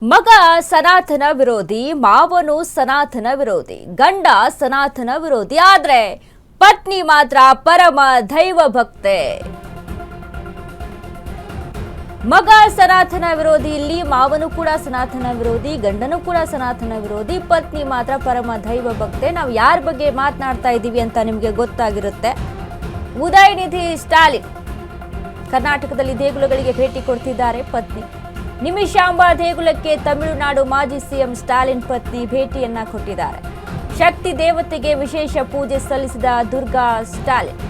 ಮಗ ಸನಾತನ ವಿರೋಧಿ, ಮಾವನು ಸನಾತನ ವಿರೋಧಿ, ಗಂಡ ಸನಾತನ ವಿರೋಧಿ, ಆದ್ರೆ ಪತ್ನಿ ಮಾತ್ರ ಪರಮ ದೈವ ಭಕ್ತೆ. ಮಗ ಸನಾತನ ವಿರೋಧಿ, ಇಲ್ಲಿ ಮಾವನು ಕೂಡ ಸನಾತನ ವಿರೋಧಿ, ಗಂಡನು ಕೂಡ ಸನಾತನ ವಿರೋಧಿ, ಪತ್ನಿ ಮಾತ್ರ ಪರಮ ದೈವ ಭಕ್ತೆ. ನಾವು ಯಾರ ಬಗ್ಗೆ ಮಾತನಾಡ್ತಾ ಇದ್ದೀವಿ ಅಂತ ನಿಮಗೆ ಗೊತ್ತಾಗಿರುತ್ತೆ. ಉದಯನಿಧಿ ಸ್ಟಾಲಿನ್ ಕರ್ನಾಟಕದಲ್ಲಿ ದೇಗುಲಗಳಿಗೆ ಭೇಟಿ ಕೊಡ್ತಿದ್ದಾರೆ ಪತ್ನಿ. ನಿಮಿಷಾಂಬ ದೇಗುಲಕ್ಕೆ ತಮಿಳುನಾಡು ಮಾಜಿ ಸಿಎಂ ಸ್ಟಾಲಿನ್ ಪತ್ನಿ ಭೇಟಿಯನ್ನ ಕೊಟ್ಟಿದ್ದಾರೆ. ಶಕ್ತಿ ದೇವತೆಗೆ ವಿಶೇಷ ಪೂಜೆ ಸಲ್ಲಿಸಿದ ದುರ್ಗಾ ಸ್ಟಾಲಿನ್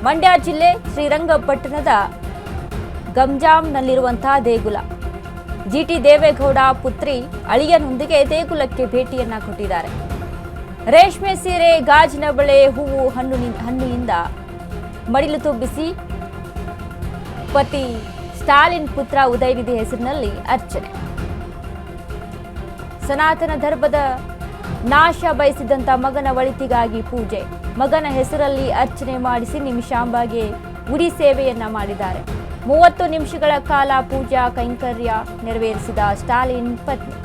ಮಂಡ್ಯ ಜಿಲ್ಲೆ ಶ್ರೀರಂಗಪಟ್ಟಣದ ಗಂಜಾಂನಲ್ಲಿರುವಂತಹ ದೇಗುಲ ಜಿಟಿ ದೇವೇಗೌಡ ಪುತ್ರಿ ಅಳಿಯನೊಂದಿಗೆ ದೇಗುಲಕ್ಕೆ ಭೇಟಿಯನ್ನ ಕೊಟ್ಟಿದ್ದಾರೆ. ರೇಷ್ಮೆ ಸೀರೆ, ಗಾಜಿನ ಬಳೆ, ಹೂವು, ಹಣ್ಣಿನಿಂದ ಮಡಿಲು ತುಂಬಿಸಿ ಪತಿ ಸ್ಟಾಲಿನ್ ಪುತ್ರ ಉದಯನಿಧಿ ಹೆಸರಿನಲ್ಲಿ ಅರ್ಚನೆ. ಸನಾತನ ಧರ್ಮದ ನಾಶ ಬಯಸಿದಂತ ಮಗನ ಒಳಿತಿಗಾಗಿ ಪೂಜೆ, ಮಗನ ಹೆಸರಲ್ಲಿ ಅರ್ಚನೆ ಮಾಡಿಸಿ ನಿಮಿಷಾಂಬಗೆ ಉಡಿ ಸೇವೆಯನ್ನ ಮಾಡಿದ್ದಾರೆ. 30 ನಿಮಿಷಗಳ ಕಾಲ ಪೂಜಾ ಕೈಂಕರ್ಯ ನೆರವೇರಿಸಿದ ಸ್ಟಾಲಿನ್ ಪತ್ನಿ.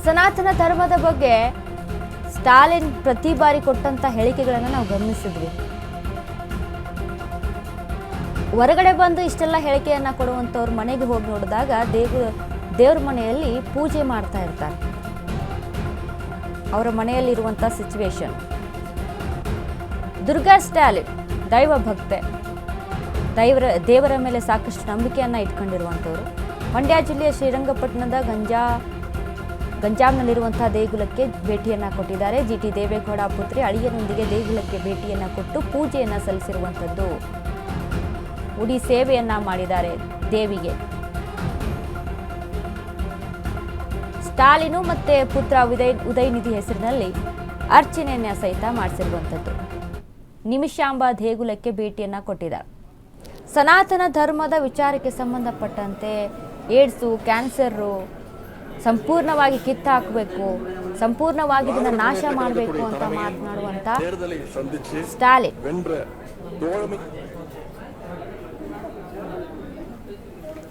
ಸನಾತನ ಧರ್ಮದ ಬಗ್ಗೆ ಸ್ಟಾಲಿನ್ ಪ್ರತಿ ಬಾರಿ ಕೊಟ್ಟಂತ ಹೇಳಿಕೆಗಳನ್ನು ನಾವು ಗಮನಿಸಿದ್ವಿ. ಹೊರಗಡೆ ಬಂದು ಇಷ್ಟೆಲ್ಲ ಹೇಳಿಕೆಯನ್ನ ಕೊಡುವಂಥವ್ರು ಮನೆಗೆ ಹೋಗಿ ನೋಡಿದಾಗ ದೇವ್ರ ಮನೆಯಲ್ಲಿ ಪೂಜೆ ಮಾಡ್ತಾ ಇರ್ತಾರೆ. ಅವರ ಮನೆಯಲ್ಲಿರುವಂಥ ಸಿಚುವೇಶನ್. ದುರ್ಗಾ ಸ್ಟಾಲಿನ್ ದೈವ ಭಕ್ತೆ, ದೇವರ ಮೇಲೆ ಸಾಕಷ್ಟು ನಂಬಿಕೆಯನ್ನ ಇಟ್ಕೊಂಡಿರುವಂಥವ್ರು. ಮಂಡ್ಯ ಜಿಲ್ಲೆಯ ಶ್ರೀರಂಗಪಟ್ಟಣದ ಗಂಜಾಂನಲ್ಲಿರುವಂತಹ ದೇಗುಲಕ್ಕೆ ಭೇಟಿಯನ್ನ ಕೊಟ್ಟಿದ್ದಾರೆ. ಜಿಟಿ ದೇವೇಗೌಡ ಪುತ್ರಿ ಅಳಿಯನೊಂದಿಗೆ ದೇಗುಲಕ್ಕೆ ಭೇಟಿಯನ್ನ ಕೊಟ್ಟು ಪೂಜೆಯನ್ನ ಸಲ್ಲಿಸಿರುವಂಥದ್ದು. ಉಡಿ ಸೇವೆಯನ್ನ ಮಾಡಿದ್ದಾರೆ ದೇವಿಗೆ. ಸ್ಟಾಲಿನು ಮತ್ತೆ ಪುತ್ರ ಉದಯನಿಧಿ ಹೆಸರಿನಲ್ಲಿ ಅರ್ಚನೆಯನ್ನ ಸಹಿತ ಮಾಡಿಸಿರುವಂಥದ್ದು. ನಿಮಿಷಾಂಬ ದೇಗುಲಕ್ಕೆ ಭೇಟಿಯನ್ನ ಕೊಟ್ಟಿದ್ದಾರೆ. ಸನಾತನ ಧರ್ಮದ ವಿಚಾರಕ್ಕೆ ಸಂಬಂಧಪಟ್ಟಂತೆ ಏಡ್ಸು, ಕ್ಯಾನ್ಸರು ಸಂಪೂರ್ಣವಾಗಿ ಕಿತ್ತಾಕಬೇಕು, ಸಂಪೂರ್ಣವಾಗಿ ಇದನ್ನ ನಾಶ ಮಾಡಬೇಕು ಅಂತ ಮಾತನಾಡುವಂತ ಸ್ಟಾಲಿನ್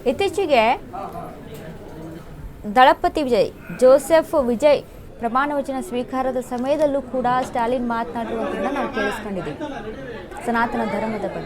ಇತ್ತೀಚೆಗೆ ದಳಪತಿ ಜೋಸೆಫ್ ವಿಜಯ್ ಪ್ರಮಾಣ ವಚನ ಸ್ವೀಕಾರದ ಸಮಯದಲ್ಲೂ ಕೂಡ ಸ್ಟಾಲಿನ್ ಮಾತನಾಡಿರುವುದನ್ನು ನಾವು ಕೇಳಿಸ್ಕೊಂಡಿದ್ದೀವಿ ಸನಾತನ ಧರ್ಮದ ಬಗ್ಗೆ.